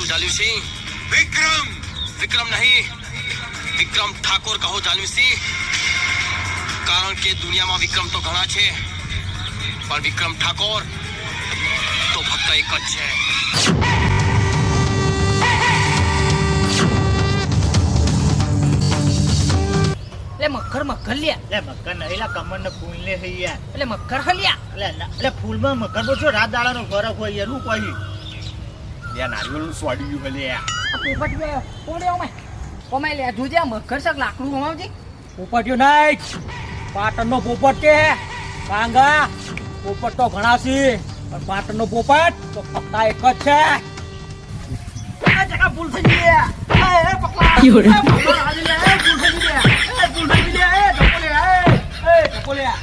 છું જાલિમ સિંહ? વિક્રમ વિક્રમ નહીં, વિક્રમ ઠાકોર કહો જાલિમ સિંહ. કારણ કે દુનિયામાં વિક્રમ તો ઘણા છે, પણ વિક્રમ ઠાકોર તો ફક્ત એક જ છે. મક્કર લ્યા. એટલે મક્કર નહીં લા, કમર ને ફૂલ ને થઈ યાર. એટલે મક્કર હલ્યા. એટલે ફૂલમાં મક્કર તો શું રાત દાડાનો ફરક હોય યાર. હું કહી યાર નારિયેળનું સ્વાડી ગયું ભલે યાર. પોપટ કોડે ઓમાય લે જોજે આ મક્કર શાક લાકડું હમાવજી. પોપટ્યો નહીં, પાટણનો પોપટ કે કાંગા. પોપટ તો ઘણા છે, પણ પાટણનો પોપટ તો ફક્ત એક જ છે. આ જગા ભૂલ થઈ ગઈ. એ પકડા. ભૂલ થઈ ગઈ. ટપોલિયા